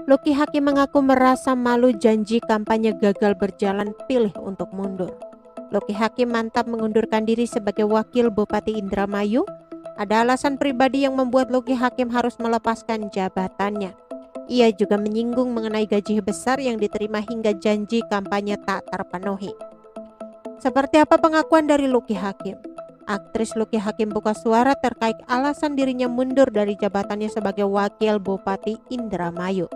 Lucky Hakim mengaku merasa malu janji kampanye gagal berjalan, pilih untuk mundur. Lucky Hakim mantap mengundurkan diri sebagai wakil Bupati Indramayu. Ada alasan pribadi yang membuat Lucky Hakim harus melepaskan jabatannya. Ia juga menyinggung mengenai gaji besar yang diterima hingga janji kampanye tak terpenuhi. Seperti apa pengakuan dari Lucky Hakim? Aktris Lucky Hakim buka suara terkait alasan dirinya mundur dari jabatannya sebagai wakil Bupati Indramayu.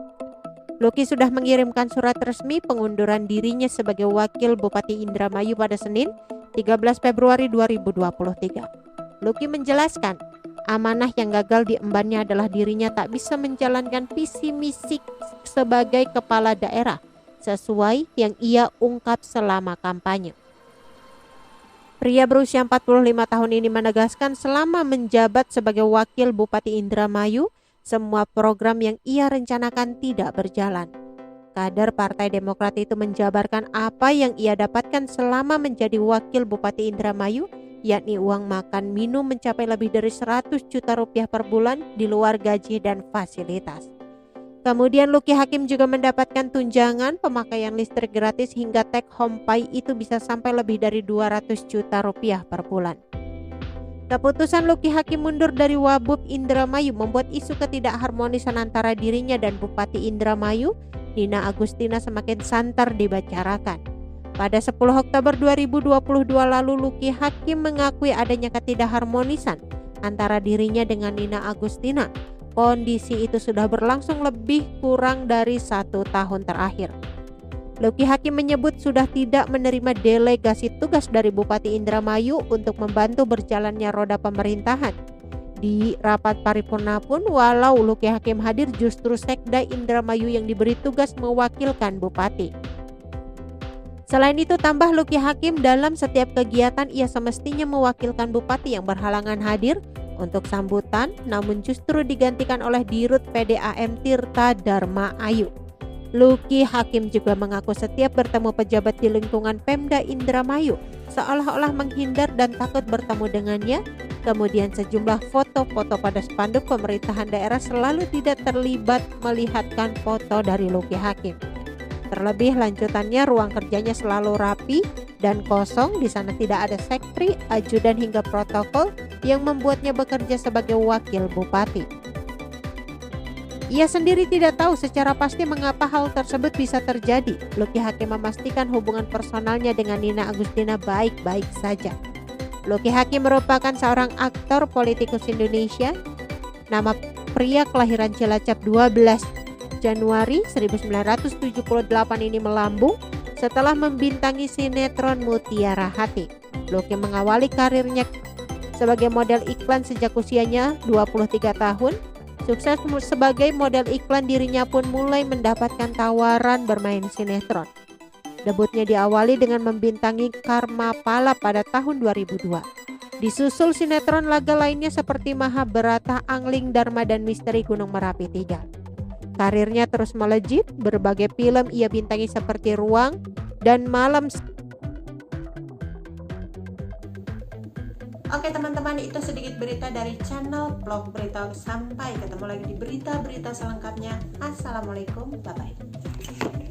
Lucky sudah mengirimkan surat resmi pengunduran dirinya sebagai wakil Bupati Indramayu pada Senin 13 Februari 2023. Lucky menjelaskan, amanah yang gagal diembannya adalah dirinya tak bisa menjalankan visi misi sebagai kepala daerah sesuai yang ia ungkap selama kampanye. Pria berusia 45 tahun ini menegaskan selama menjabat sebagai wakil Bupati Indramayu, semua program yang ia rencanakan tidak berjalan. Kader Partai Demokrat itu menjabarkan apa yang ia dapatkan selama menjadi wakil Bupati Indramayu, yakni uang makan minum mencapai lebih dari 100 juta rupiah per bulan di luar gaji dan fasilitas. Kemudian Lucky Hakim juga mendapatkan tunjangan pemakaian listrik gratis hingga take home pay itu bisa sampai lebih dari 200 juta rupiah per bulan. Keputusan Lucky Hakim mundur dari Wabub Indramayu membuat isu ketidakharmonisan antara dirinya dan Bupati Indramayu, Nina Agustina, semakin santer dibicarakan. Pada 10 Oktober 2022 lalu, Lucky Hakim mengakui adanya ketidakharmonisan antara dirinya dengan Nina Agustina. Kondisi itu sudah berlangsung lebih kurang dari 1 tahun terakhir. Lucky Hakim menyebut sudah tidak menerima delegasi tugas dari Bupati Indramayu untuk membantu berjalannya roda pemerintahan. Di rapat paripurna pun, walau Lucky Hakim hadir, justru Sekda Indramayu yang diberi tugas mewakilkan Bupati. Selain itu, tambah Lucky Hakim, dalam setiap kegiatan ia semestinya mewakilkan Bupati yang berhalangan hadir untuk sambutan, namun justru digantikan oleh Dirut PDAM Tirta Dharma Ayu. Lucky Hakim juga mengaku setiap bertemu pejabat di lingkungan Pemda Indramayu seolah-olah menghindar dan takut bertemu dengannya. Kemudian sejumlah foto-foto pada spanduk pemerintahan daerah selalu tidak terlibat melihatkan foto dari Lucky Hakim. Terlebih lanjutannya, ruang kerjanya selalu rapi dan kosong. Di sana tidak ada sektri, ajudan hingga protokol yang membuatnya bekerja sebagai wakil bupati. Ia sendiri tidak tahu secara pasti mengapa hal tersebut bisa terjadi. Lucky Hakim memastikan hubungan personalnya dengan Nina Agustina baik-baik saja. Lucky Hakim merupakan seorang aktor politikus Indonesia. Nama pria kelahiran Cilacap 12 Januari 1978 ini melambung setelah membintangi sinetron Mutiara Hati. Lucky mengawali karirnya sebagai model iklan sejak usianya 23 tahun. Sukses sebagai model iklan, dirinya pun mulai mendapatkan tawaran bermain sinetron. Debutnya diawali dengan membintangi Karma Pala pada tahun 2002. Disusul sinetron laga lainnya seperti Mahabharata, Angling Dharma, dan Misteri Gunung Merapi 3. Karirnya terus melejit, berbagai film ia bintangi seperti Ruang dan Malam. Oke teman-teman, itu sedikit berita dari channel Vlog Berita. Sampai ketemu lagi di berita-berita selengkapnya. Assalamualaikum, bye-bye.